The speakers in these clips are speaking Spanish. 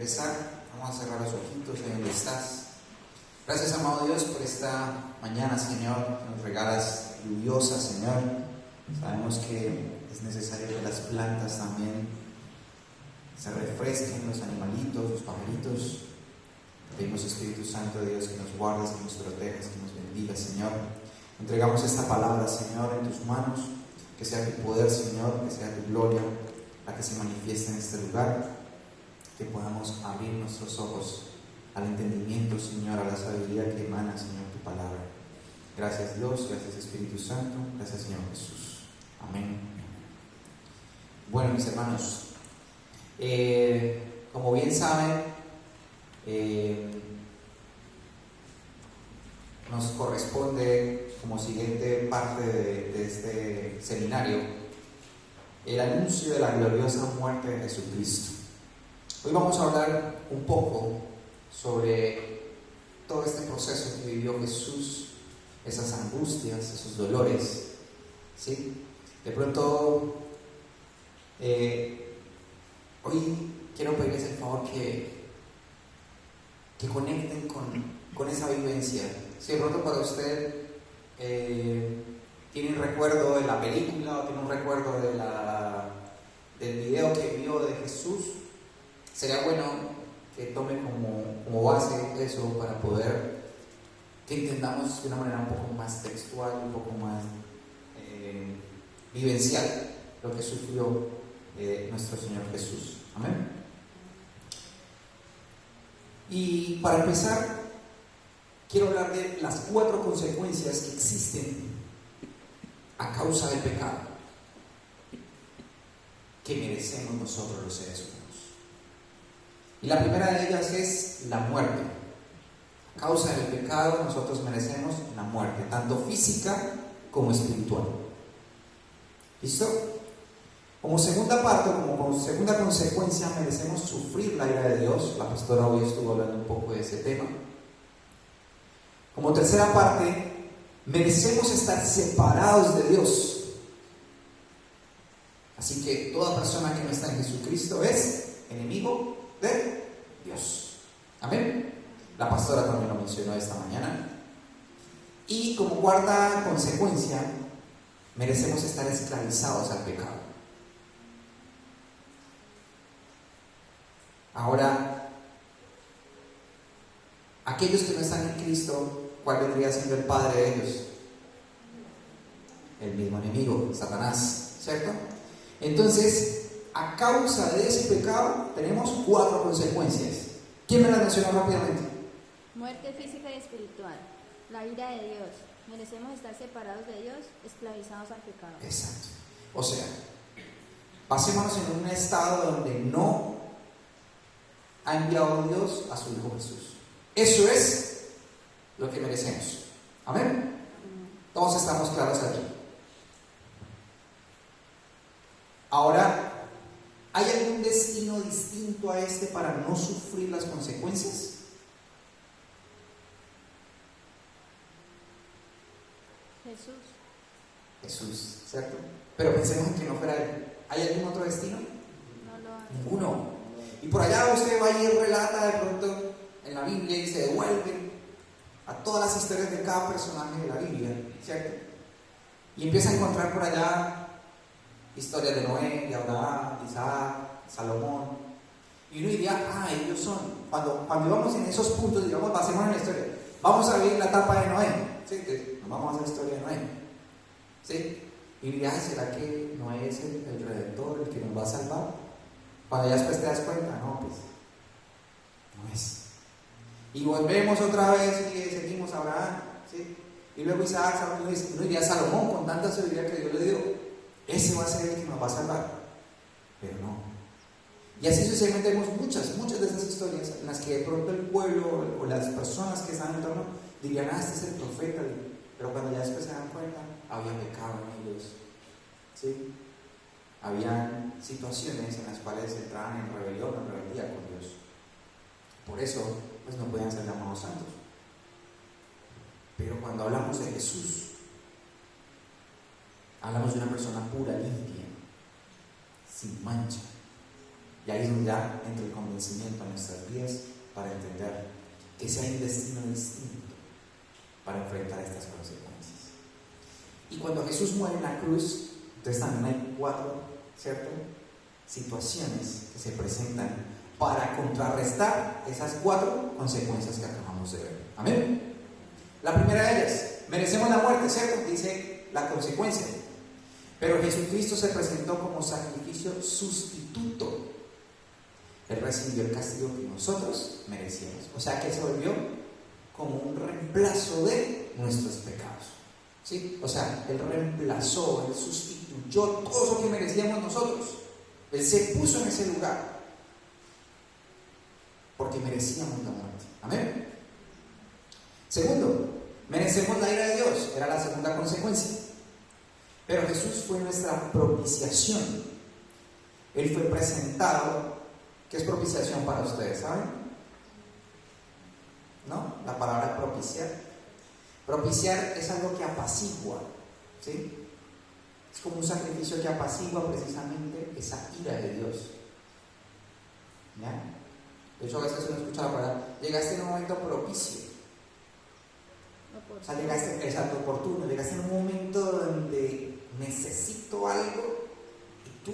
empezar, vamos a cerrar los ojitos ahí donde estás. Gracias, amado Dios, por esta mañana, Señor, que nos regalas lluviosa, Señor. Sabemos que es necesario que las plantas también se refresquen, los animalitos, los pajaritos. Pedimos, Espíritu Santo de Dios, que nos guardes, que nos protejas, que nos bendigas, Señor. Entregamos esta palabra, Señor, en tus manos. Que sea tu poder, Señor, que sea tu gloria la que se manifieste en este lugar. Que podamos abrir nuestros ojos al entendimiento, Señor, a la sabiduría que emana, Señor, tu palabra. Gracias, Dios, gracias, Espíritu Santo, gracias, Señor Jesús. Amén. Bueno, mis hermanos, como bien saben, nos corresponde como siguiente parte de este seminario el anuncio de la gloriosa muerte de Jesucristo. Hoy vamos a hablar un poco sobre todo este proceso que vivió Jesús, esas angustias, esos dolores, ¿sí? De pronto, hoy quiero pedirles el favor que conecten con esa vivencia. Si de pronto para usted tiene un recuerdo de la película o tiene un recuerdo del video que vio de Jesús, sería bueno que tome como base eso para poder que entendamos de una manera un poco más textual, un poco más vivencial lo que sufrió nuestro Señor Jesús. Amén. Y para empezar, quiero hablar de las 4 consecuencias que existen a causa del pecado que merecemos nosotros los seres humanos. Y la primera de ellas es la muerte. A causa del pecado nosotros merecemos la muerte, tanto física como espiritual. ¿Listo? Como segunda parte, como segunda consecuencia, merecemos sufrir la ira de Dios. La pastora hoy estuvo hablando un poco de ese tema. Como tercera parte, merecemos estar separados de Dios. Así que toda persona que no está en Jesucristo es enemigo de Dios. Amén. La pastora también lo mencionó esta mañana. Y como cuarta consecuencia, merecemos estar esclavizados al pecado. Ahora, aquellos que no están en Cristo, ¿cuál vendría siendo el padre de ellos? El mismo enemigo, Satanás, ¿cierto? Entonces, a causa de ese pecado, tenemos 4 consecuencias. ¿Quién me las mencionó rápidamente? Muerte física y espiritual, la ira de Dios, merecemos estar separados de Dios, esclavizados al pecado. Exacto. O sea, pasémonos en un estado donde no ha enviado Dios a su Hijo Jesús. Eso es lo que merecemos. Amén. Todos estamos claros aquí. Ahora, ¿hay algún destino distinto a este para no sufrir las consecuencias? Jesús, ¿cierto? Pero pensemos en que no fuera Él. ¿Hay algún otro destino? No lo hay. Ninguno. Y por allá usted va y relata de pronto en la Biblia y se devuelve a todas las historias de cada personaje de la Biblia, ¿cierto? Y empieza a encontrar por allá historias de Noé, de Abraham, de Isaac, Salomón. Y uno diría, ellos son. Cuando íbamos en esos puntos, digamos, basemos en la historia. Vamos a ver la etapa de Noé, ¿sí? Entonces, nos vamos a hacer la historia de Noé, ¿sí? Y diría, ¿será que Noé es el Redentor, el que nos va a salvar? Cuando ya después te das cuenta, no, pues no es. Y volvemos otra vez y seguimos a Abraham, ¿sí? Y luego Isaac, uno diría Salomón, con tanta sabiduría que Dios le dio, ese va a ser el que nos va a salvar. Pero no. Y así sucesivamente vemos muchas de esas historias en las que de pronto el pueblo o las personas que están en torno dirían, este es el profeta, pero cuando ya después se dan cuenta, había pecado en ellos, ¿sí? Habían situaciones en las cuales entraban en rebelión o en rebeldía con Dios. Por eso, pues no podían ser llamados santos. Pero cuando hablamos de Jesús, hablamos de una persona pura, limpia, sin mancha, Y ahí es donde ya entra el convencimiento a nuestras vidas para entender que si hay un destino distinto para enfrentar estas consecuencias. Y cuando Jesús muere en la cruz, entonces también hay 4, ¿cierto?, situaciones que se presentan para contrarrestar esas 4 consecuencias que acabamos de ver. Amén. La primera de ellas, merecemos la muerte, ¿cierto?, dice la consecuencia. Pero Jesucristo se presentó como sacrificio sustituto. Él recibió el castigo que nosotros merecíamos. O sea que Él se volvió como un reemplazo de nuestros pecados, ¿sí? O sea, Él reemplazó, Él sustituyó todo lo que merecíamos nosotros. Él se puso en ese lugar porque merecíamos la muerte. Amén. Segundo, merecemos la ira de Dios. Era la segunda consecuencia. Pero Jesús fue nuestra propiciación. Él fue presentado. ¿Qué es propiciación para ustedes? ¿Saben? ¿No? La palabra propiciar. Propiciar es algo que apacigua, ¿sí? Es como un sacrificio que apacigua precisamente esa ira de Dios. ¿Ya? De hecho, a veces uno escucha la palabra, llegaste en un momento propicio. O sea, llegaste, exacto, oportuno, llegaste en un momento donde necesito algo y tú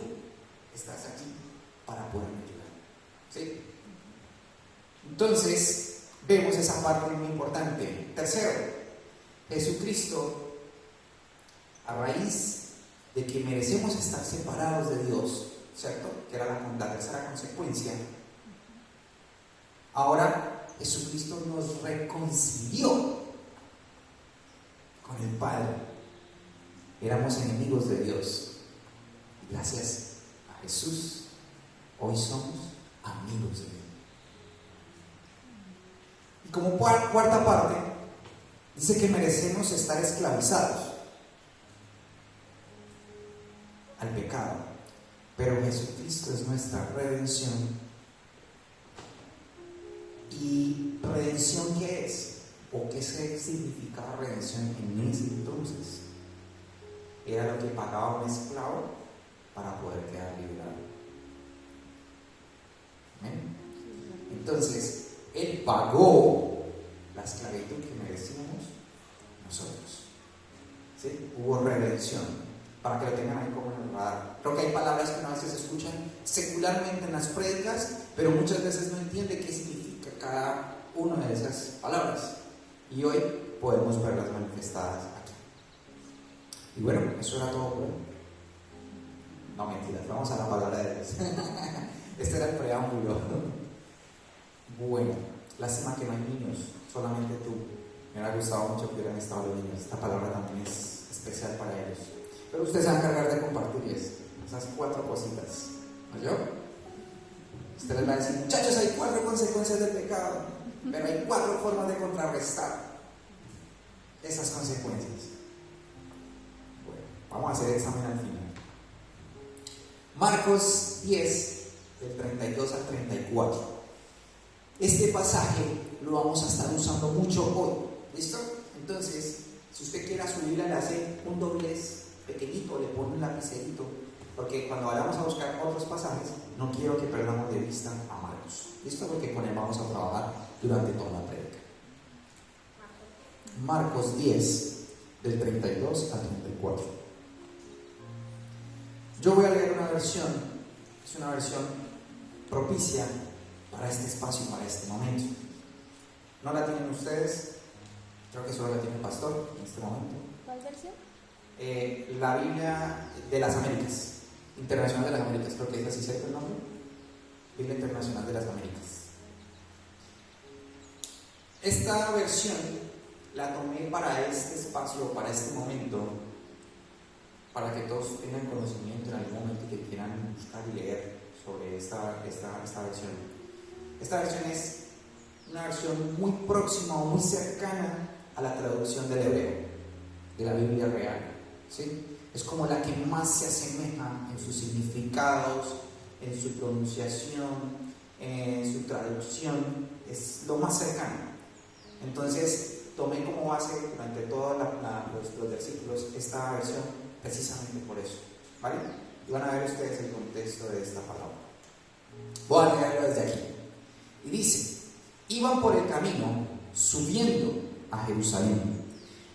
estás aquí para poderme ayudar. ¿Sí? Entonces, vemos esa parte muy importante. Tercero, Jesucristo, a raíz de que merecemos estar separados de Dios, ¿cierto?, que era la tercera consecuencia, ahora Jesucristo nos reconcilió con el Padre. Éramos enemigos de Dios. Gracias a Jesús, hoy somos amigos de Dios. Y como cuarta parte, dice que merecemos estar esclavizados al pecado, pero Jesucristo es nuestra redención. ¿Y redención qué es? ¿O qué significaba redención en ese entonces? Era lo que pagaba un esclavo para poder quedar liberado. ¿Amén? Entonces, Él pagó la esclavitud que merecíamos nosotros. ¿Sí? Hubo redención. Para que lo tengan ahí como en el radar. Creo que hay palabras que a veces se escuchan secularmente en las prédicas, pero muchas veces no entiende qué significa cada una de esas palabras. Y hoy podemos verlas manifestadas aquí. Y bueno, eso era todo por hoy. No, mentiras, vamos a la palabra de Dios. Este era el preámbulo. Bueno, lástima que no hay niños, solamente tú. Me hubiera gustado mucho que hubieran estado los niños. Esta palabra también es especial para ellos. Pero ustedes se van a encargar de compartir esas 4 cositas. ¿No yo? Usted les va a decir, muchachos, hay 4 consecuencias del pecado, pero hay 4 formas de contrarrestar esas consecuencias. Bueno, vamos a hacer el examen al final. Marcos 10, del 32 al 34. Este pasaje lo vamos a estar usando mucho hoy. ¿Listo? Entonces, si usted quiere a su Biblia, le hace un doblez pequeñito, le pone un lapicerito, porque cuando vayamos a buscar otros pasajes, no quiero que perdamos de vista a Marcos. ¿Listo? Porque con él vamos a trabajar durante toda la prédica. Marcos 10, del 32 al 34. Yo voy a leer una versión, es una versión propicia para este espacio, para este momento. ¿No la tienen ustedes? Creo que solo la tiene el pastor en este momento. ¿Cuál versión? La Biblia de las Américas, Internacional de las Américas, creo que es así, ¿cierto el nombre? Biblia Internacional de las Américas. Esta versión la tomé para este espacio, para este momento, para que todos tengan conocimiento en algún momento que quieran buscar y leer sobre esta versión. Esta versión es una versión muy próxima o muy cercana a la traducción del hebreo, de la Biblia real. ¿Sí? Es como la que más se asemeja en sus significados, en su pronunciación, en su traducción, es lo más cercano. Entonces, tomé como base durante todos los versículos esta versión precisamente por eso, ¿vale? Y van a ver ustedes el contexto de esta palabra. Voy a leerlo desde aquí. Y dice, iban por el camino subiendo a Jerusalén.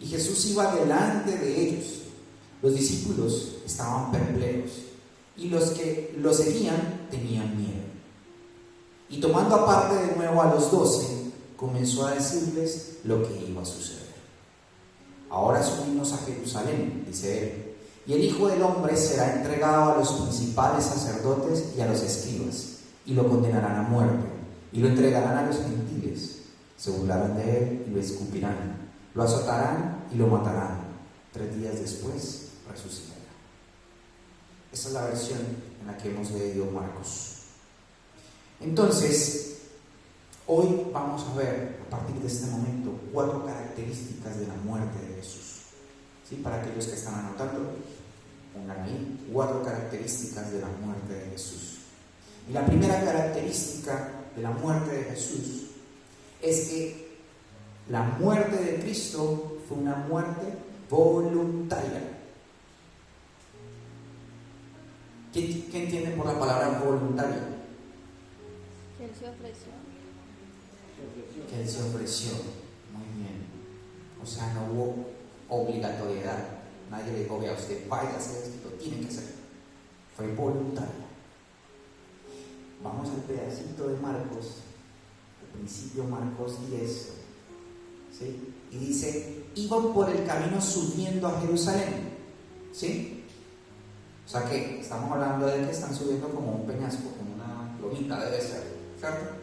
Y Jesús iba delante de ellos. Los discípulos estaban perplejos y los que lo seguían tenían miedo. Y tomando aparte de nuevo a los 12, comenzó a decirles lo que iba a suceder. Ahora subimos a Jerusalén, dice él, y el Hijo del Hombre será entregado a los principales sacerdotes y a los escribas, y lo condenarán a muerte, y lo entregarán a los gentiles. Se burlarán de él y lo escupirán, lo azotarán y lo matarán. 3 días después resucitará. Esa es la versión en la que hemos leído Marcos. Entonces, hoy vamos a ver, a partir de este momento, 4 características de la muerte de Jesús. ¿Sí? Para aquellos que están anotando, pongan ahí 4 características de la muerte de Jesús. Y la primera característica de la muerte de Jesús es que la muerte de Cristo fue una muerte voluntaria. ¿Qué entienden por la palabra voluntaria? Que él se ofreció. Que él se ofreció. Muy bien. O sea, no hubo obligatoriedad. Nadie le dijo, vea, usted vaya a hacer esto, lo tiene que hacer. Fue voluntario. Vamos al pedacito de Marcos, al principio Marcos 10, ¿sí? Y dice, iban por el camino subiendo a Jerusalén, ¿sí? O sea que estamos hablando de que están subiendo como un peñasco, como una lomita debe ser, ¿cierto?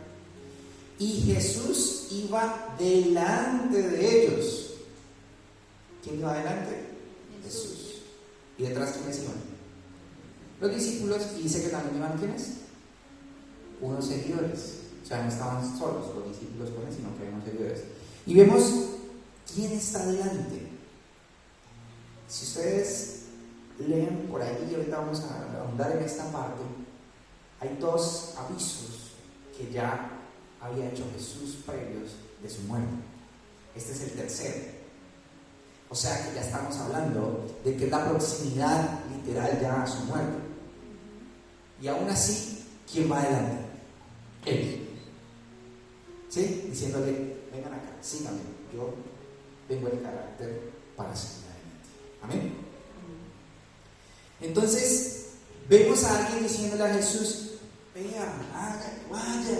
Y Jesús iba delante de ellos. ¿Quién iba delante? Jesús. ¿Y detrás quiénes iban? Los discípulos, y dice que también iban ¿quiénes? Unos seguidores. O sea, no estaban solos los discípulos con él, sino que había unos seguidores. Y vemos quién está delante. Si ustedes leen por ahí, y ahorita vamos a ahondar en esta parte, hay 2 avisos que ya había hecho Jesús previos de su muerte. Este es el tercero. O sea que ya estamos hablando de que es la proximidad literal ya a su muerte. Y aún así, ¿quién va adelante? Él. ¿Sí? Diciéndole, vengan acá, síganme, yo tengo el carácter para seguir adelante. Amén. Entonces, vemos a alguien diciéndole a Jesús, vea, haga, vaya,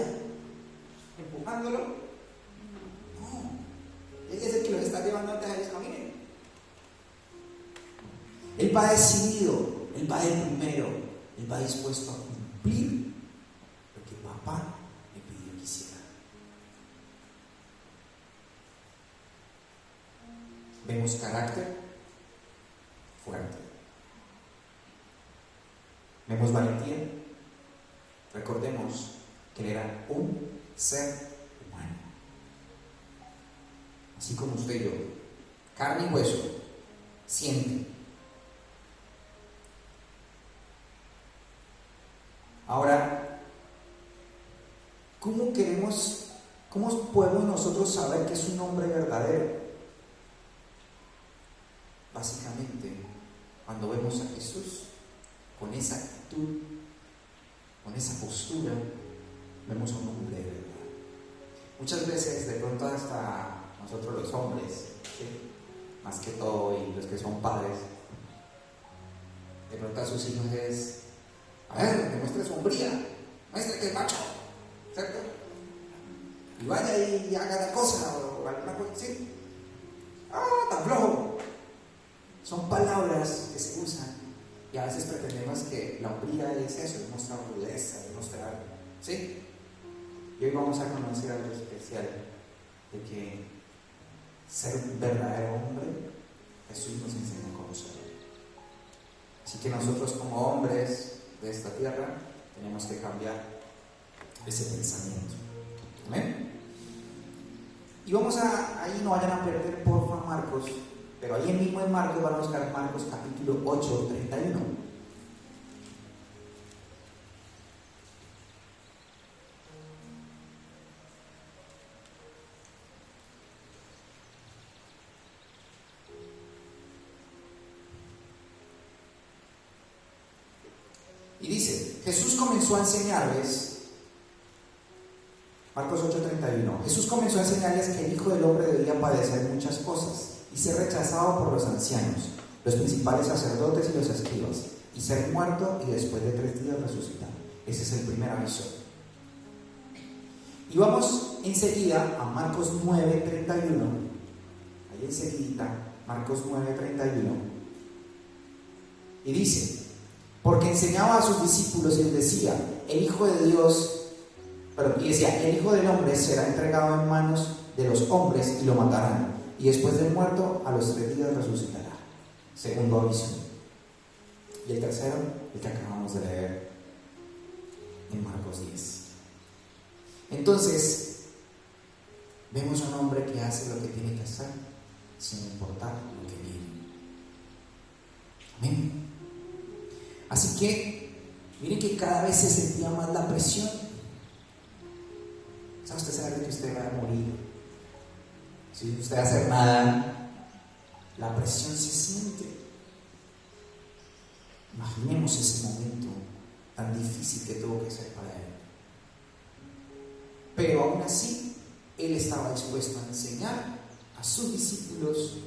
empujándolo. No, él es el que los está llevando antes a ellos, caminen. Él va decidido, él va de primero, él va dispuesto a cumplir lo que papá le pidió que hiciera. Vemos carácter fuerte. Vemos valentía. Recordemos que él era un ser humano. Así como usted y yo. Carne y hueso. Siente. Ahora, ¿cómo podemos nosotros saber que es un hombre verdadero? Básicamente, cuando vemos a Jesús con esa actitud, con esa postura, vemos a un hombre de verdad. Muchas veces, de pronto hasta nosotros los hombres, ¿sí? Más que todo, y los que son padres, de pronto a sus hijos es, a ver, demuestre su hombría, muestre que es macho, ¿cierto? Y vaya y haga la cosa o alguna cosa así. Tan flojo. Son palabras que se usan y a veces pretendemos que la hombría es eso, es mostrar rudeza, es mostrar, ¿sí? Y hoy vamos a conocer algo especial de que ser un verdadero hombre, Jesús nos enseña a conocerlo. Así que nosotros como hombres de esta tierra tenemos que cambiar ese pensamiento. ¿Amén? Y vamos ahí no vayan a perder porfa Marcos, pero ahí mismo en Marcos van a buscar Marcos capítulo 8, 31. Y dice, Jesús comenzó a enseñarles Marcos 8:31. Jesús comenzó a enseñarles que el Hijo del Hombre debía padecer muchas cosas y ser rechazado por los ancianos, los principales sacerdotes y los escribas, y ser muerto y después de 3 días resucitar. Ese es el primer aviso. Y vamos enseguida a Marcos 9:31. Ahí enseguida, Marcos 9:31. Y dice: porque enseñaba a sus discípulos y les decía, el Hijo del Hombre será entregado en manos de los hombres y lo matarán, y después del muerto a los 3 días resucitará. Segundo aviso. Y el tercero, el que acabamos de leer en Marcos 10. Entonces, vemos a un hombre que hace lo que tiene que hacer sin importar lo que viene. Amén. Así que, miren que cada vez se sentía más la presión. ¿Sabe usted sabe que usted va a morir? Si usted va a hacer nada, la presión se siente. Imaginemos ese momento tan difícil que tuvo que ser para él. Pero aún así, él estaba dispuesto a enseñar a sus discípulos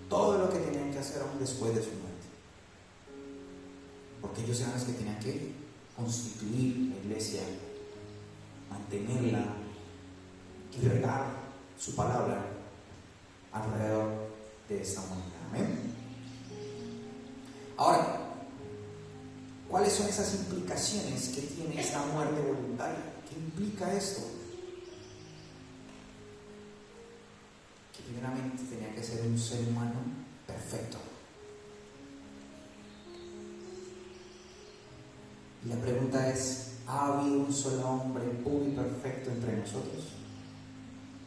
todo lo que tenían que hacer aún después de su muerte. Porque ellos eran los que tenían que constituir la iglesia, mantenerla y regar su palabra alrededor de esta humanidad. ¿Amén? Ahora, ¿cuáles son esas implicaciones que tiene esta muerte voluntaria? ¿Qué implica esto? Que primeramente tenía que ser un ser humano perfecto. Y la pregunta es, ¿ha habido un solo hombre puro y perfecto entre nosotros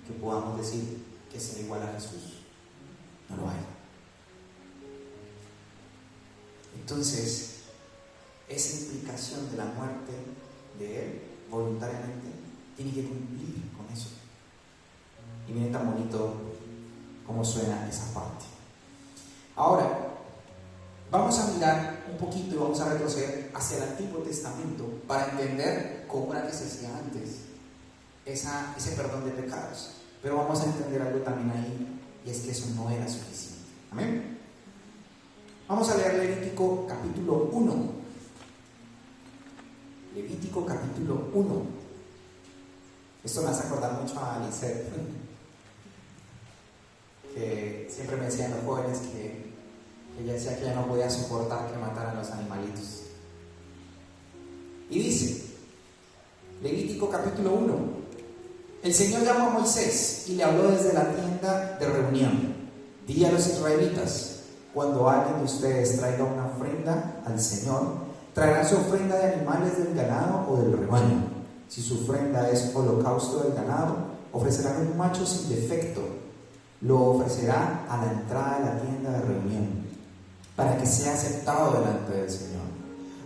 que podamos decir que sea igual a Jesús? No lo hay. Entonces, esa implicación de la muerte de él voluntariamente tiene que cumplir con eso. Y miren tan bonito cómo suena esa parte. Ahora, vamos a mirar un poquito y vamos a retroceder hacia el Antiguo Testamento para entender cómo era que se hacía antes ese perdón de pecados. Pero vamos a entender algo también ahí, y es que eso no era suficiente. Amén. Vamos a leer Levítico capítulo 1. Levítico capítulo 1. Esto me hace acordar mucho a Lisette, que siempre me decían los jóvenes que ella decía que ella no podía soportar que mataran los animalitos. Y dice, Levítico capítulo 1, el Señor llamó a Moisés y le habló desde la tienda de reunión. Di a los israelitas, cuando alguien de ustedes traiga una ofrenda al Señor, traerán su ofrenda de animales del ganado o del rebaño. Si su ofrenda es holocausto del ganado, ofrecerán un macho sin defecto. Lo ofrecerá a la entrada de la tienda de reunión, para que sea aceptado delante del Señor.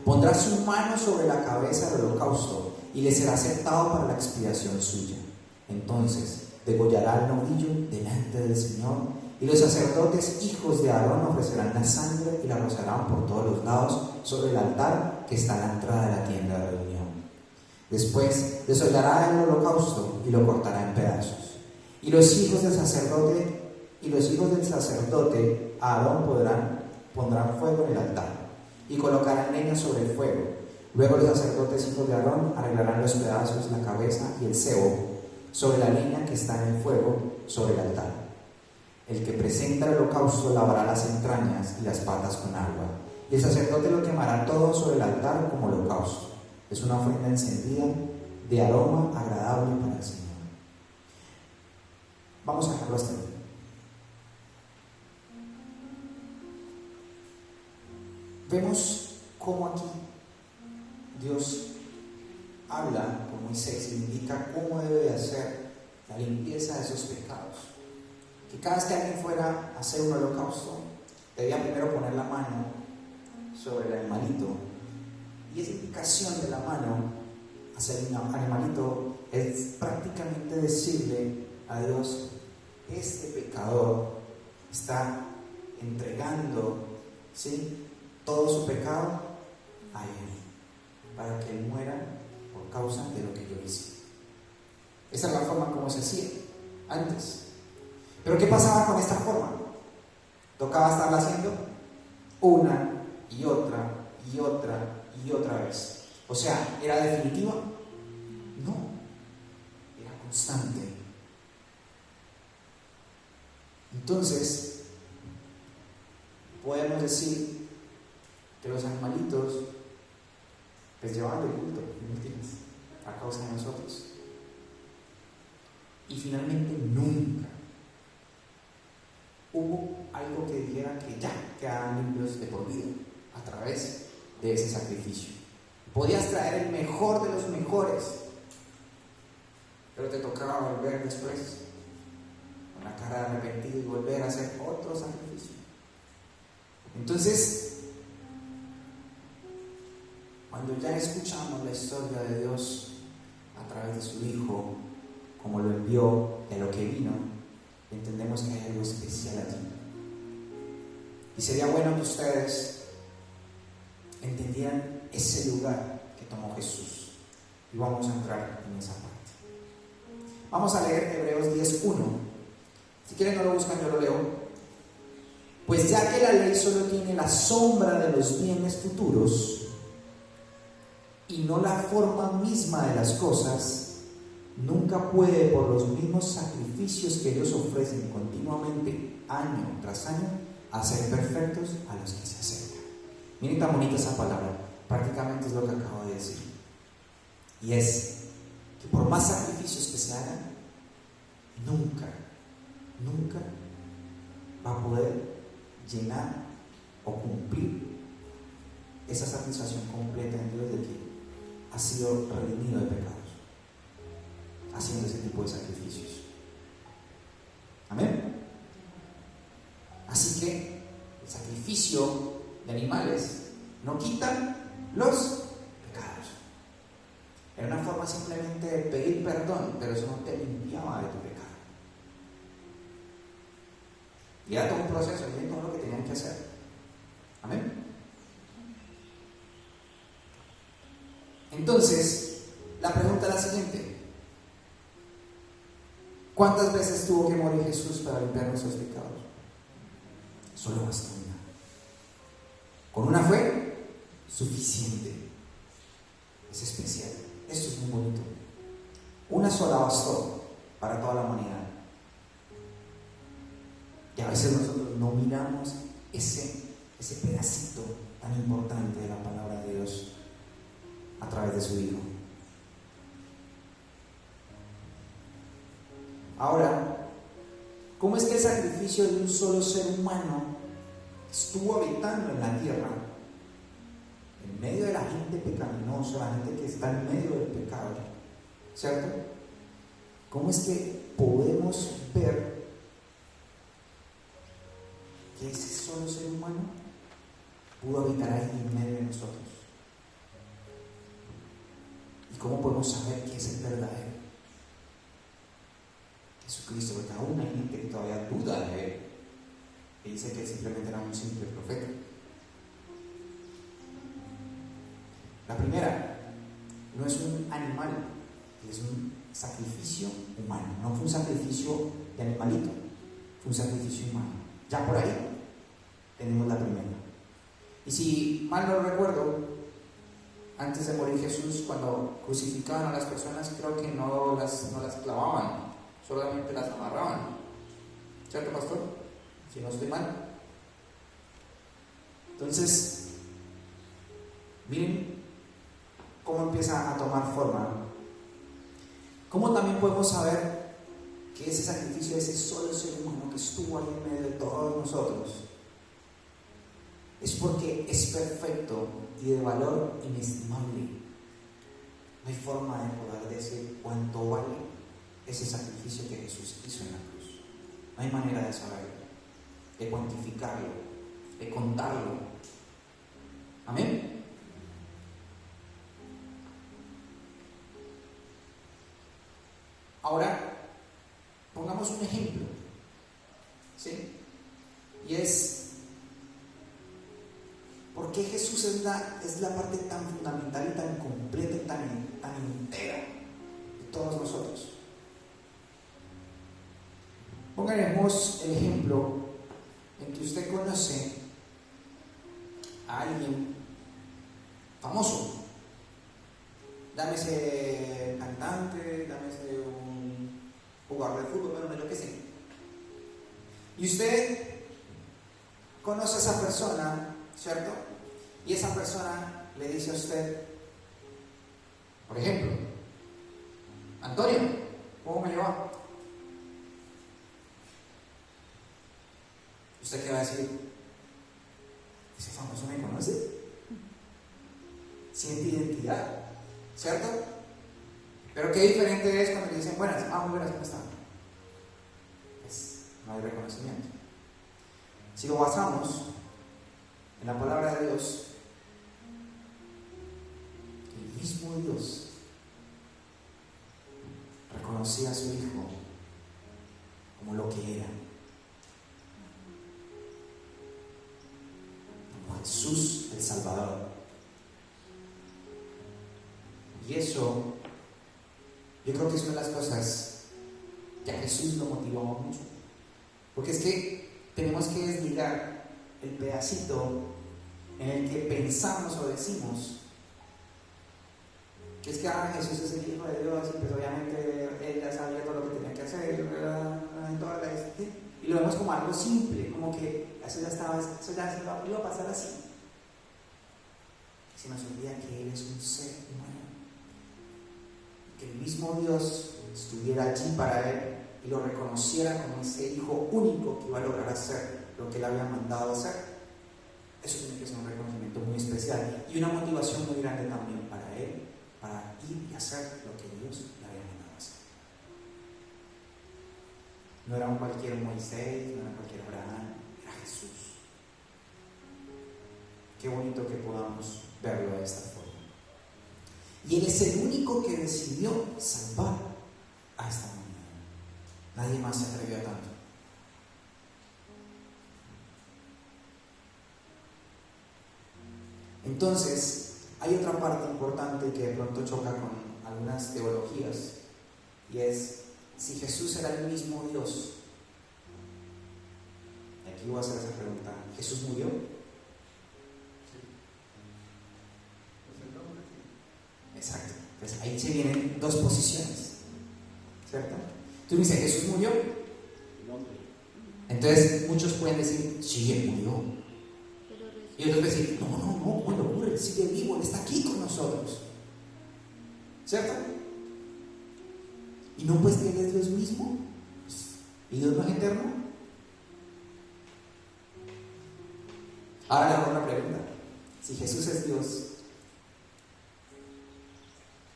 Pondrá su mano sobre la cabeza del holocausto y le será aceptado para la expiación suya. Entonces degollará el novillo delante del Señor, y los sacerdotes hijos de Aarón ofrecerán la sangre y la rociarán por todos los lados sobre el altar que está a la entrada de la tienda de reunión. Después desollará el holocausto y lo cortará en pedazos. Y los hijos del sacerdote Aarón pondrán fuego en el altar y colocarán leña sobre el fuego. Luego los sacerdotes hijos de Aarón arreglarán los pedazos, la cabeza y el sebo sobre la leña que está en el fuego sobre el altar. El que presenta el holocausto lavará las entrañas y las patas con agua, y el sacerdote lo quemará todo sobre el altar como holocausto. Es una ofrenda encendida de aroma agradable para el Señor. Vamos a dejarlo hasta aquí. Vemos cómo aquí Dios habla con Moisés y le indica cómo debe de hacer la limpieza de esos pecados. Que cada vez que alguien fuera a hacer un holocausto, debía primero poner la mano sobre el animalito. Y esa indicación de la mano hacia el animalito es prácticamente decirle a Dios: este pecador está entregando, ¿sí?, todo su pecado a Él, para que Él muera por causa de lo que yo hice. Esa es la forma como se hacía antes. Pero ¿qué pasaba con esta forma? Tocaba estarla haciendo una y otra y otra y otra vez. O sea, ¿era definitiva? No, era constante. Entonces, podemos decir que los animalitos les llevaban el culto, a causa de nosotros. Y finalmente nunca hubo algo que dijera que ya quedaban limpios de por vida a través de ese sacrificio. Podías traer el mejor de los mejores, pero te tocaba volver después con la cara de arrepentido y volver a hacer otro sacrificio. Entonces, cuando ya escuchamos la historia de Dios a través de su Hijo, como lo envió, de lo que vino, entendemos que hay algo especial allí. Y sería bueno que ustedes entendieran ese lugar que tomó Jesús. Y vamos a entrar en esa parte. Vamos a leer Hebreos 10:1. Si quieren no lo buscan, yo lo leo. Pues ya que la ley solo tiene la sombra de los bienes futuros y no la forma misma de las cosas, nunca puede, por los mismos sacrificios que ellos ofrecen continuamente, año tras año, hacer perfectos a los que se acercan. Miren tan bonita esa palabra, prácticamente es lo que acabo de decir. Y es que por más sacrificios que se hagan, nunca va a poder llenar o cumplir esa satisfacción completa en Dios de que ha sido redimido de pecados, haciendo ese tipo de sacrificios. Amén. Así que el sacrificio de animales no quita los pecados. Era una forma simplemente de pedir perdón, pero eso no te limpiaba de tu pecado. Y era todo un proceso, y todo lo que tenían que hacer. Amén. Entonces, la pregunta es la siguiente: ¿cuántas veces tuvo que morir Jesús para limpiar nuestros pecados? Solo bastó una. Con una fue suficiente. Es especial. Esto es muy bonito. Una sola bastó para toda la humanidad. Y a veces nosotros no miramos ese pedacito tan importante de la palabra de Dios a través de su Hijo. Ahora, ¿cómo es que el sacrificio de un solo ser humano estuvo habitando en la tierra, en medio de la gente pecaminosa, la gente que está en medio del pecado? ¿Cierto? ¿Cómo es que podemos ver que ese solo ser humano pudo habitar ahí en medio de nosotros? ¿Y cómo podemos saber que es el verdadero Jesucristo? Porque aún hay gente que todavía duda de él, que dice que simplemente era un simple profeta. La primera, no es un animal, es un sacrificio humano. No fue un sacrificio de animalito, fue un sacrificio humano. Ya por ahí tenemos la primera. Y si mal no recuerdo, antes de morir Jesús, cuando crucificaban a las personas, creo que no las clavaban, solamente las amarraban. ¿Cierto, pastor? Si no estoy mal. Entonces, miren cómo empieza a tomar forma. ¿Cómo también podemos saber que ese sacrificio de ese solo ser humano que estuvo ahí en medio de todos nosotros es porque es perfecto y de valor inestimable? No hay forma de poder decir cuánto vale ese sacrificio que Jesús hizo en la cruz. No hay manera de saberlo, de cuantificarlo, de contarlo. Amén. Ahora, pongamos un ejemplo, ¿sí? Y es, ¿por qué Jesús es la parte tan fundamental y tan completa y tan entera de todos nosotros? Pongamos el ejemplo en que usted conoce a alguien famoso. Llámese cantante, llámese un jugador de fútbol, bueno, de lo que sea. Y usted conoce a esa persona, ¿cierto? Y esa persona le dice a usted, por ejemplo, Antonio, ¿cómo me lleva? ¿Usted qué va a decir? ¿Ese famoso me conoce? Siente identidad, ¿cierto? Pero qué diferente es cuando le dicen buenas, muy buenas, ¿cómo están? Pues no hay reconocimiento. Si lo basamos en la palabra de Dios, el mismo Dios reconocía a su Hijo como lo que era, como Jesús el Salvador. Y eso, yo creo que es una de las cosas que a Jesús lo motivó mucho, porque es que tenemos que desligar el pedacito en el que pensamos o decimos que es que Jesús es el Hijo de Dios y pues obviamente Él ya sabía todo lo que tenía que hacer, y lo vemos como algo simple, como que eso ya iba a pasar así. Se nos olvida que Él es un ser humano, que el mismo Dios estuviera allí para Él y lo reconociera como ese Hijo único que iba a lograr hacer lo que Él había mandado hacer. Eso tiene que ser un reconocimiento muy especial y una motivación muy grande también para Él, para ir y hacer lo que Dios le había mandado hacer. No era un cualquier Moisés, no era cualquier Abraham, era Jesús. Qué bonito que podamos verlo de esta forma. Y Él es el único que decidió salvar a esta humanidad. Nadie más se atrevió a tanto. Entonces, hay otra parte importante que de pronto choca con algunas teologías, y es, si Jesús era el mismo Dios, aquí voy a hacer esa pregunta, ¿Jesús murió? Exacto. Entonces ahí se vienen dos posiciones, ¿cierto? Tú me dices, ¿Jesús murió? Entonces muchos pueden decir, sí, Él murió. Y otros pueden decir, no, ¿cómo ocurre? Él sigue vivo, Él está aquí con nosotros, ¿cierto? ¿Y no pues que Él es Dios mismo? ¿Y Dios no es eterno? Ahora le hago una pregunta. Si Jesús es Dios,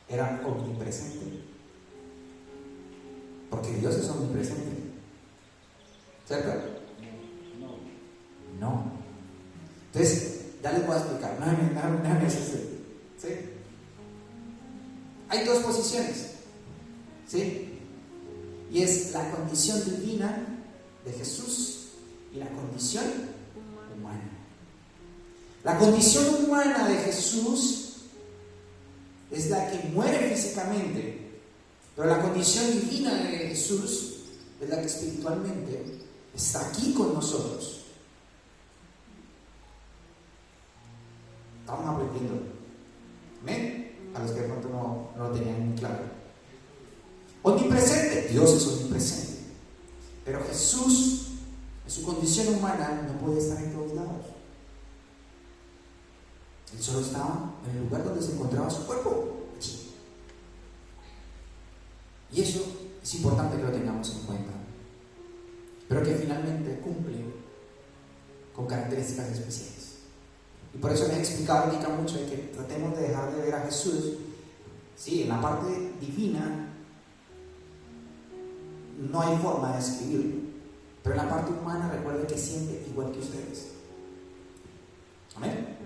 ¿era omnipresente? Porque Dios es omnipresente, ¿cierto? No. Entonces, ya les voy a explicar. Déjame hacer. ¿Sí? Hay dos posiciones, ¿sí? Y es la condición divina de Jesús y la condición humana. La condición humana de Jesús es la que muere físicamente, pero la condición divina de Jesús es la que espiritualmente está aquí con nosotros. Estamos aprendiendo. ¿Amén? A los que de pronto no lo tenían muy claro. Omnipresente, Dios es omnipresente, pero Jesús, en su condición humana, no podía estar en todos lados. Él solo estaba en el lugar donde se encontraba su cuerpo, allí. Y eso es importante que lo tengamos en cuenta, pero que finalmente cumple con características especiales. Y por eso me he explicado ahorita mucho de que tratemos de dejar de ver a Jesús, sí, en la parte divina no hay forma de describirlo, pero en la parte humana recuerde que siente igual que ustedes. Amén.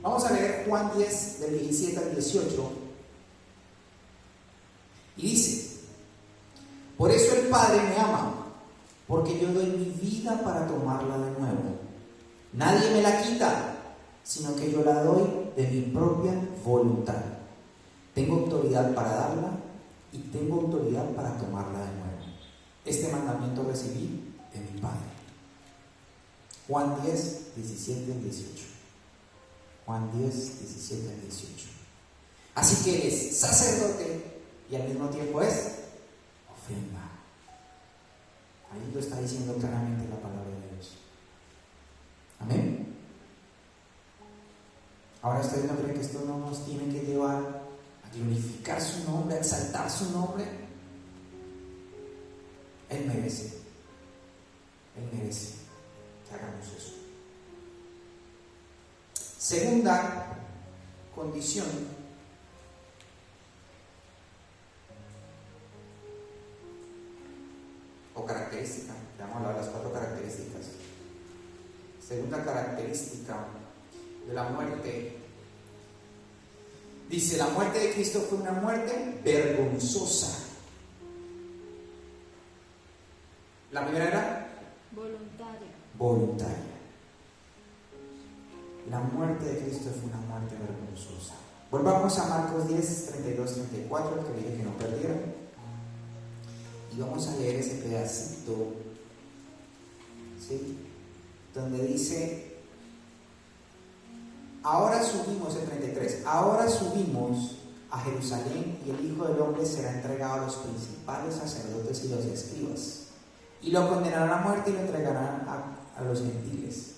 Vamos a leer Juan 10 del 17 al 18 y dice: por eso el Padre me ama, porque yo doy mi vida para tomarla de nuevo. Nadie me la quita, sino que yo la doy de mi propia voluntad. Tengo autoridad para darla y tengo autoridad para tomarla de nuevo. este mandamiento recibí de mi Padre. Juan 10, 17 al 18. Juan 10, 17 al 18. Así que eres sacerdote y al mismo tiempo es ofrenda. Ahí lo está diciendo claramente la palabra de Dios. Amén. Ahora, ¿ustedes no creen que esto no nos tiene que llevar a glorificar su nombre, a exaltar su nombre? Él merece que hagamos eso. Segunda condición, o característica, ya vamos a hablar de las 4 características. Segunda característica de la muerte. Dice, la muerte de Cristo fue una muerte vergonzosa. La primera era voluntaria. La muerte de Cristo fue una muerte vergonzosa. Volvamos a Marcos 10, 32, 34, el que dije que no perdieron. Y vamos a leer ese pedacito, ¿sí? Donde dice, ahora subimos, el 33, ahora subimos a Jerusalén y el Hijo del Hombre será entregado a los principales sacerdotes y los escribas, y lo condenarán a muerte y lo entregarán a los gentiles.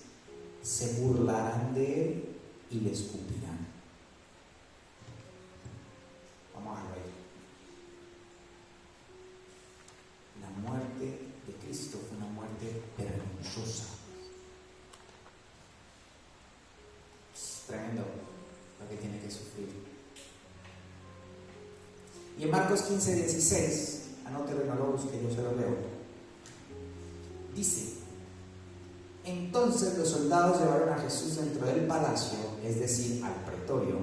Se burlarán de él y le escupirán. Vamos a ver. La muerte de Cristo fue una muerte vergonzosa. Es tremendo lo que tiene que sufrir. Y en Marcos 15, 16, anótelo y no lo busque, yo se lo leo. Dice, entonces los soldados llevaron a Jesús dentro del palacio, es decir, al pretorio,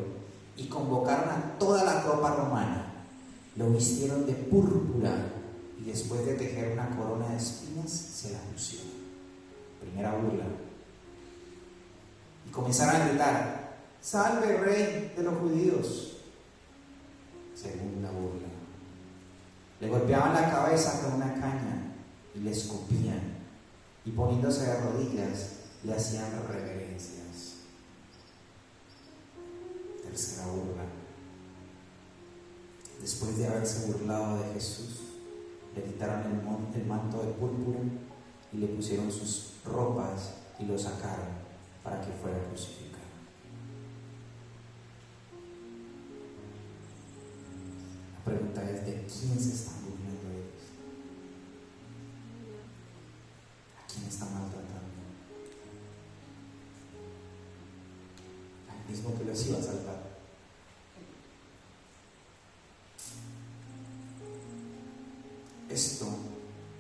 y convocaron a toda la tropa romana. Lo vistieron de púrpura y después de tejer una corona de espinas, se la pusieron. Primera burla. Y comenzaron a gritar, ¡salve, rey de los judíos! Segunda burla. Le golpeaban la cabeza con una caña y le escupían. Y poniéndose de rodillas, le hacían reverencias. Tercera burla. Después de haberse burlado de Jesús, le quitaron el manto de púrpura y le pusieron sus ropas y lo sacaron para que fuera crucificado. La pregunta es, ¿de quién se están burlando ellos? ¿A quién están maltratando? Al mismo que los iba a salvar. Esto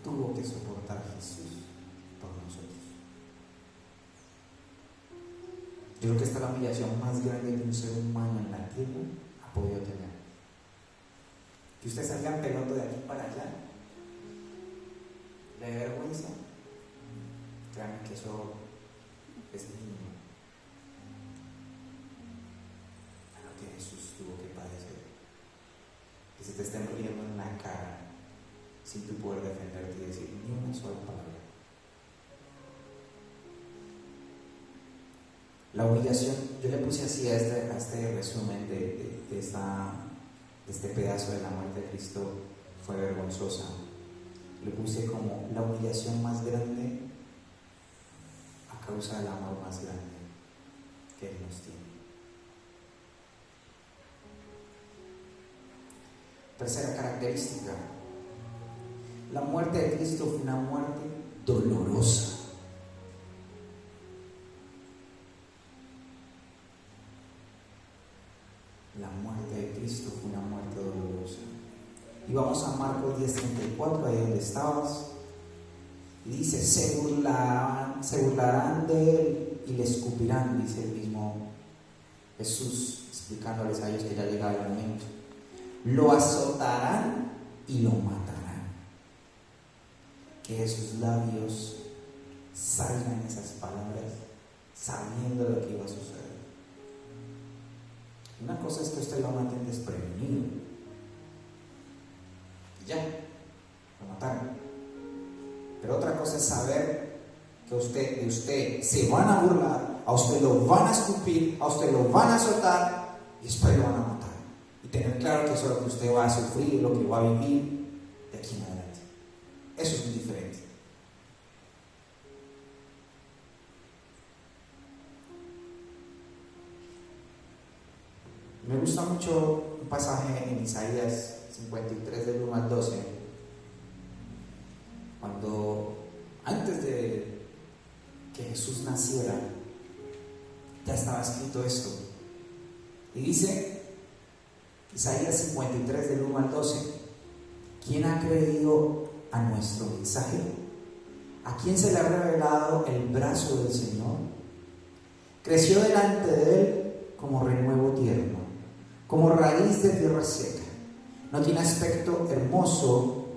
tuvo que soportar Jesús por nosotros. Yo creo que esta es la humillación más grande que un ser humano en la tierra ha podido tener. Que usted salga en peloto de aquí para allá, de vergüenza, créanme que eso es mínimo a lo que Jesús tuvo que padecer. Que se te estén riendo en la cara sin tu poder defenderte y decir ni una sola palabra. La humillación, yo le puse así a este resumen de este pedazo de la muerte de Cristo, fue vergonzosa. Le puse como la humillación más grande a causa del amor más grande que Él nos tiene. Tercera característica. La muerte de Cristo fue una muerte dolorosa. La muerte de Cristo fue una muerte dolorosa. Y vamos a Marcos 10:34, ahí donde estabas. Y dice, se burlarán de él y le escupirán, dice el mismo Jesús, explicándoles a ellos que ya llegaba el momento. Lo azotarán y lo matarán. Que de sus labios salgan esas palabras sabiendo lo que iba a suceder. Una cosa es que usted lo maten desprevenido. Y ya, lo mataron. cosa es saber que de usted se van a burlar, a usted lo van a escupir, a usted lo van a azotar y después lo van a matar. Y tener claro que eso es lo que usted va a sufrir, lo que va a vivir de aquí en adelante. Eso es muy diferente. Me gusta mucho un pasaje en Isaías 53 del 1 al 12, cuando antes de que Jesús naciera ya estaba escrito esto, y dice Isaías 53 del 1 al 12: ¿quién ha creído a nuestro mensaje? ¿A quién se le ha revelado el brazo del Señor? Creció delante de él como renuevo tierno, como raíz de tierra seca. No tiene aspecto hermoso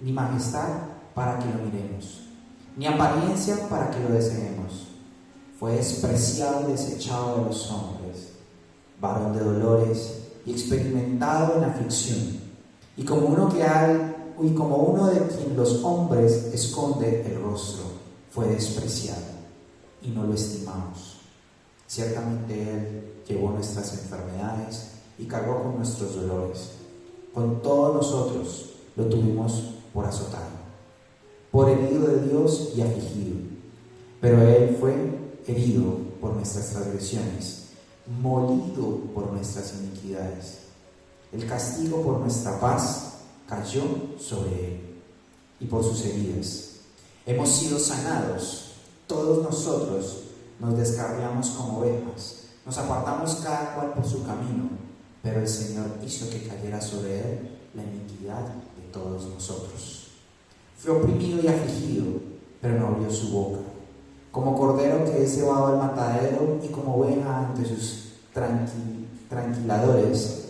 ni majestad para que lo miremos, ni apariencia para que lo deseemos. Fue despreciado y desechado de los hombres, varón de dolores y experimentado en aflicción, y como uno de quien los hombres esconde el rostro. Fue despreciado y no lo estimamos. Ciertamente Él llevó nuestras enfermedades y cargó con nuestros dolores. Con todos nosotros lo tuvimos por azotado, por herido de Dios y afligido. Pero Él fue herido por nuestras transgresiones, molido por nuestras iniquidades. El castigo por nuestra paz cayó sobre Él, y por sus heridas hemos sido sanados. Todos nosotros nos descarriamos como ovejas, nos apartamos cada cual por su camino, pero el Señor hizo que cayera sobre Él la iniquidad de todos nosotros. Fue oprimido y afligido, pero no abrió su boca. Como cordero que es llevado al matadero, y como oveja ante sus trasquiladores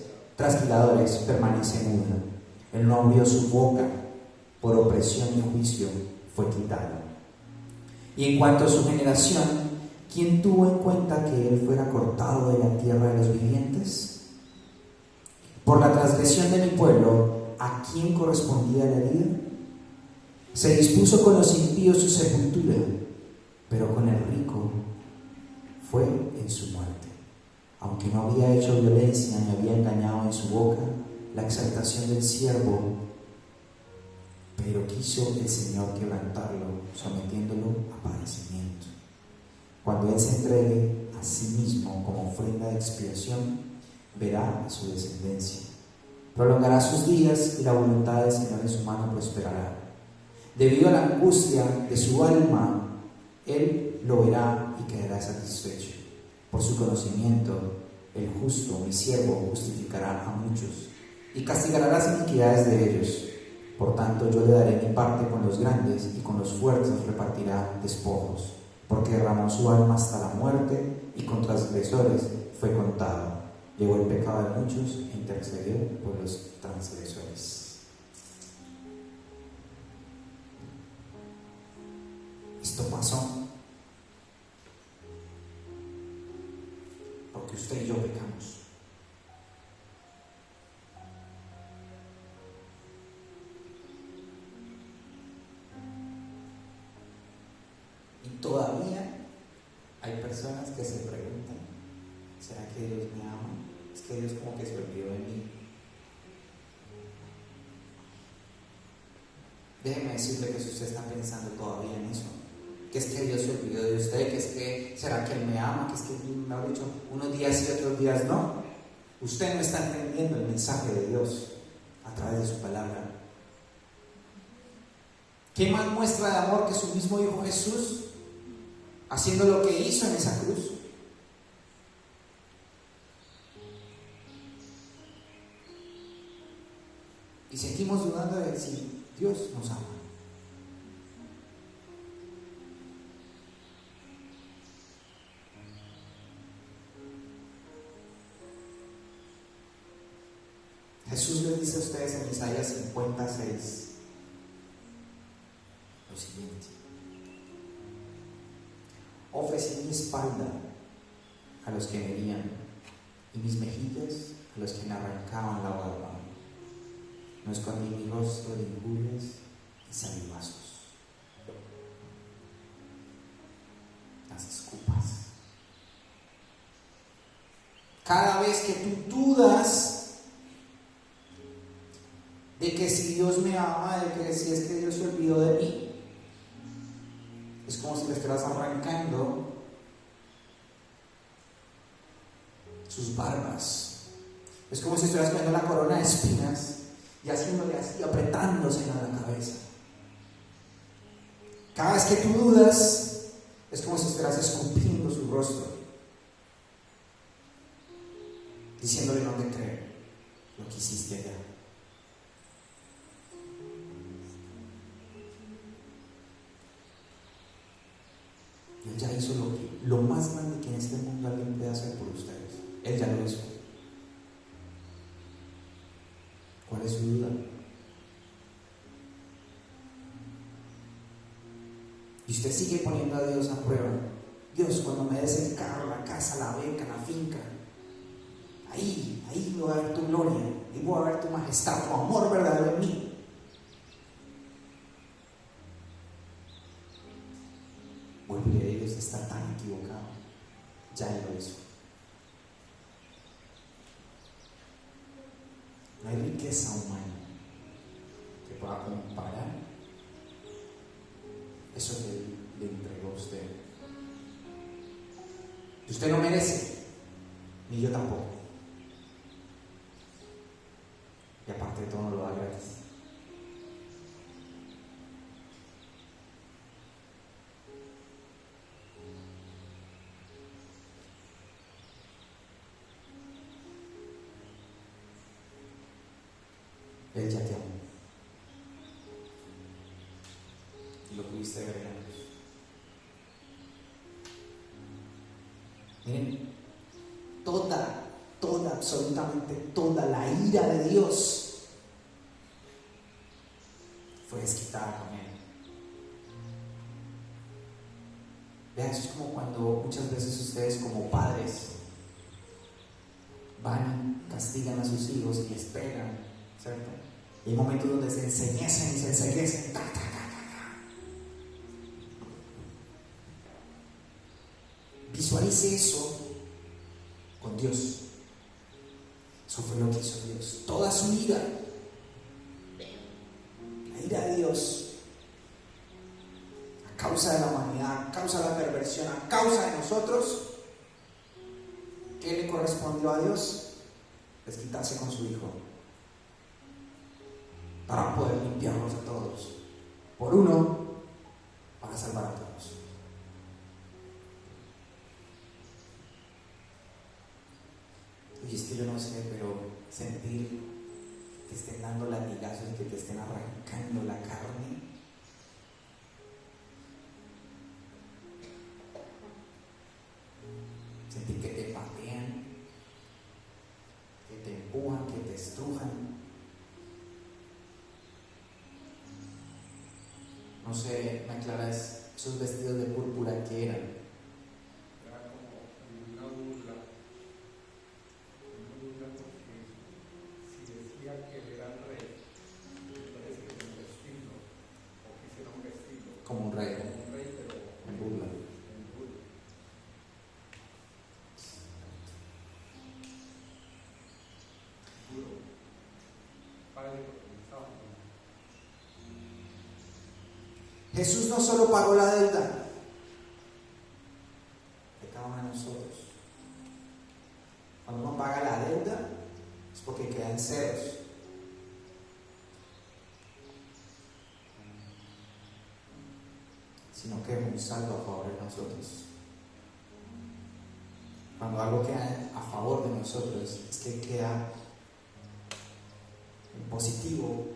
permanece muda. Él no abrió su boca, por opresión y juicio fue quitado. Y en cuanto a su generación, ¿quién tuvo en cuenta que Él fuera cortado de la tierra de los vivientes? Por la transgresión de mi pueblo, ¿a quién correspondía la herida? Se dispuso con los impíos su sepultura, pero con el rico fue en su muerte. Aunque no había hecho violencia ni había engañado en su boca, la exaltación del siervo, pero quiso el Señor quebrantarlo, sometiéndolo a padecimiento. Cuando Él se entregue a sí mismo como ofrenda de expiación, verá a su descendencia. Prolongará sus días y la voluntad del Señor en su mano prosperará. Debido a la angustia de su alma, Él lo verá y quedará satisfecho. Por su conocimiento, el justo, mi siervo, justificará a muchos y castigará las iniquidades de ellos. Por tanto, yo le daré mi parte con los grandes, y con los fuertes repartirá despojos, porque derramó su alma hasta la muerte, y con transgresores fue contado. Llevó el pecado de muchos e intercedió por los transgresores. Esto pasó porque usted y yo pecamos. Y todavía hay personas que se preguntan: ¿será que Dios me ama? Es que Dios como que se olvidó de mí. Déjeme decirle que si usted está pensando todavía en eso, que es que Dios se olvidó de usted, que es que ¿será que Él me ama? Que es que me ha dicho unos días y otros días no. Usted no está entendiendo el mensaje de Dios a través de su palabra. ¿Qué más muestra de amor que su mismo Hijo Jesús haciendo lo que hizo en esa cruz? Y seguimos dudando de si Dios nos ama. Jesús les dice a ustedes en Isaías 56 lo siguiente: ofrecí mi espalda a los que me herían, y mis mejillas a los que me arrancaban la barba. No escondí mi rostro de injurias y salivazos. Cada vez que tú dudas de que si Dios me ama, de que si es que Dios se olvidó de mí, es como si le estuvieras arrancando sus barbas. Es como si estuvieras poniendo la corona de espinas y haciéndole así, apretándose en la cabeza. Cada vez que tú dudas, es como si estuvieras escupiendo su rostro, diciéndole no te creo lo que hiciste allá. Él ya hizo lo más grande que en este mundo alguien puede hacer por ustedes. Él ya lo hizo. ¿Cuál es su duda? Y usted sigue poniendo a Dios a prueba. Dios, cuando me des el carro, la casa, la beca, la finca, ahí voy a ver tu gloria, ahí voy a ver tu majestad, tu amor verdadero en mí. Vuelve a Dios, está tan equivocado. Ya lo hizo. No hay riqueza humana que pueda comparar eso que le entregó a usted. Y usted no merece, ni yo tampoco. Y aparte de todo, no lo da gratis. Él ya te amó. Y lo pudiste ver en la cruz. Miren, absolutamente toda la ira de Dios fue desquitada con él. Vean, eso es como cuando muchas veces ustedes como padres van y castigan a sus hijos y esperan, ¿cierto? Y hay momentos donde se enseñecen y se enseguecen. Visualice eso con Dios. Eso fue lo que hizo Dios. Toda su ira, la ira de Dios, a causa de la humanidad, a causa de la perversión, a causa de nosotros, ¿qué le correspondió a Dios? Desquitarse con su Hijo, para poder limpiarnos a todos, por uno, para salvar a todos. Y es que yo no sé, pero sentir que te estén dando latigazos, que te estén arrancando la carne, sentir que te patean, que te empujan, que te estrujan. No sé, me aclaras esos vestidos de púrpura que eran. Era como una burla porque si decía que él era el rey, entonces quisieron vestirlo, o quisieron vestirlo Como un rey, pero en burla. en burla. Duro. Padre, comenzaba. Jesús no solo pagó la deuda de cada uno de nosotros. Cuando uno paga la deuda es porque quedan ceros. Sino que es un saldo a favor de nosotros. Cuando algo queda a favor de nosotros es que queda en positivo.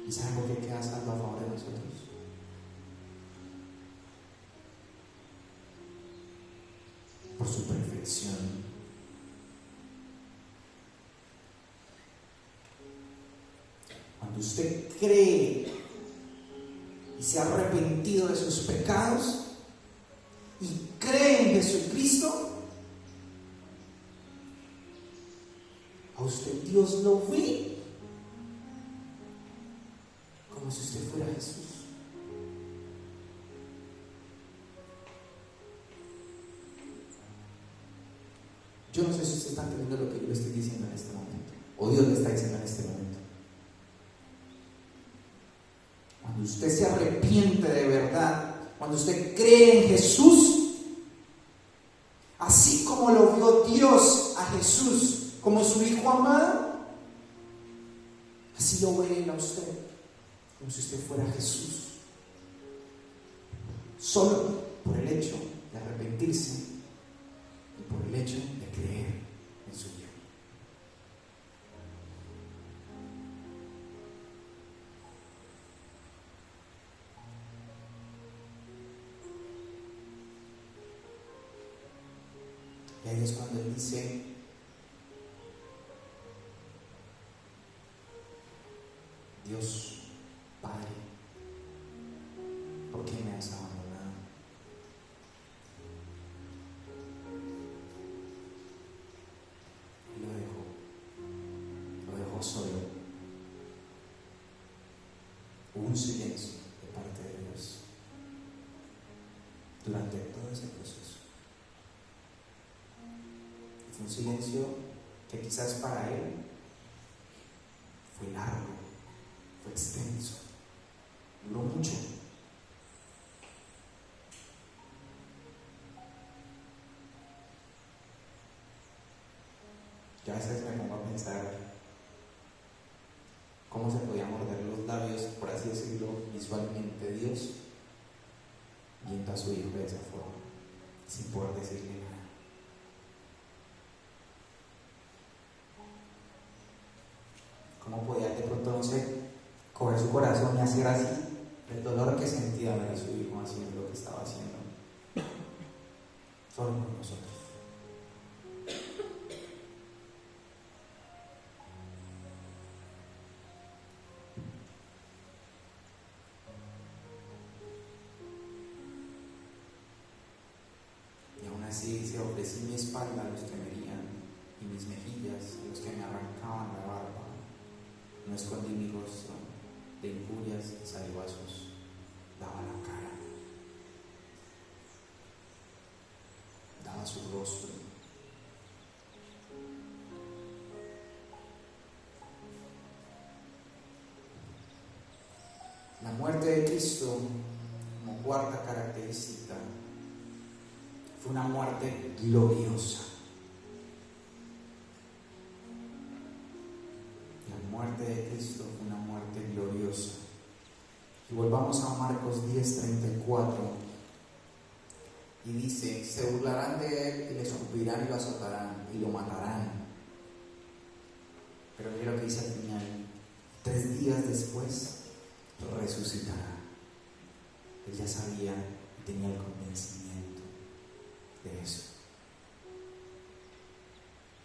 ¿Y saben por qué queda saldo a favor de nosotros? Por su perfección. Cuando usted cree y se ha arrepentido de sus pecados y cree en Jesucristo, a usted Dios lo ve como si usted fuera Jesús. Yo no sé si usted está entendiendo lo que yo le estoy diciendo en este momento, o Dios le está diciendo en este momento. Cuando usted se arrepiente de verdad, cuando usted cree en Jesús, así como lo vio Dios a Jesús como su Hijo amado, así lo ve Él a usted, como si usted fuera Jesús. Solo por el hecho de arrepentirse y por el hecho de creer en su Hijo. Y ahí es cuando Él dice: Dios, Padre, ¿por qué me has abandonado? Y lo dejó solo. Hubo un silencio de parte de Dios durante todo ese proceso. Fue un silencio que quizás para Él fue largo, fue extenso, duró mucho. Yo a veces me pongo a pensar cómo se podía morder los labios, por así decirlo, visualmente Dios, viendo a su Hijo de esa forma, sin poder decirle nada. ¿Cómo podía de pronto, no sé, coger su corazón y hacer así? El dolor que sentía ver a su Hijo haciendo lo que estaba haciendo, solo por nosotros. Y aún así dice: ofrecí mi espalda a los que me herían y mis mejillas a los que me arrancaban la barba. No escondí mi rostro de injurias y salivazos, daba la cara, daba su rostro. La muerte de Cristo, como cuarta característica, fue una muerte gloriosa. La muerte de Cristo fue una muerte gloriosa. Y volvamos a Marcos 10:34. Y dice: se burlarán de él y le escupirán y lo azotarán y lo matarán. Pero mira lo que dice al final: 3 días después resucitará. Él ya sabía y tenía el convencimiento de eso.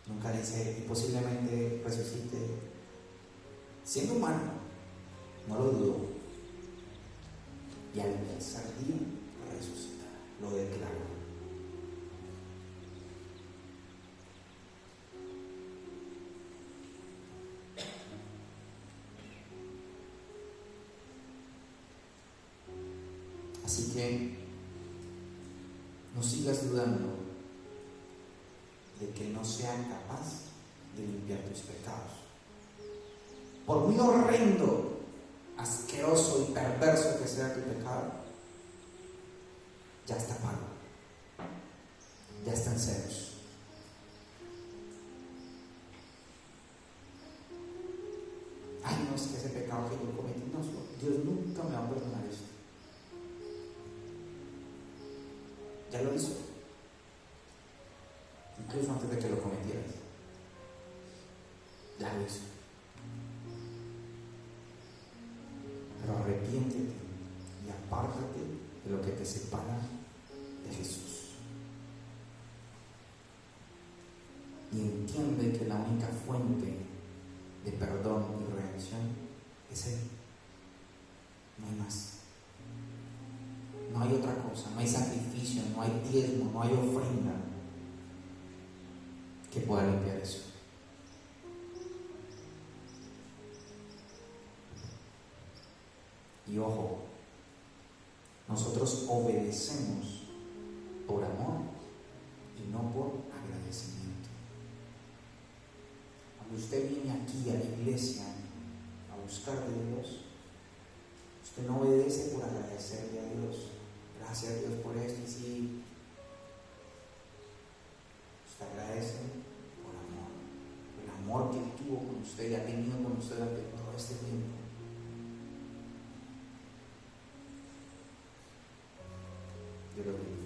Nunca dice: y posiblemente resucite. Siendo humano, no lo dudó. Y al tercer día resucitará. Lo declaró. Así que no sigas dudando de que no sea capaz de limpiar tus pecados. Por muy horrendo, asqueroso y perverso que sea tu pecado, ya está pago, ya está en ceros. Ay, no, es que ese pecado que yo cometí, no, Dios nunca me va a perdonar esto. Ya lo hizo, incluso antes de que lo cometieras. Ya lo hizo. Pero arrepiéntete y apártate de lo que te separa de Jesús. Y entiende que la única fuente de perdón y redención es Él. No hay más. No hay otra cosa, no hay sacrificio, no hay diezmo, no hay ofrenda que pueda limpiar eso. Y ojo, nosotros obedecemos por amor y no por agradecimiento. Cuando usted viene aquí a la iglesia a buscar de Dios, usted no obedece por agradecerle a Dios. Gracias a Dios por esto, y sí. Usted agradece por amor. El amor que Él tuvo con usted y ha tenido con usted durante todo este tiempo. Yo lo bendiga.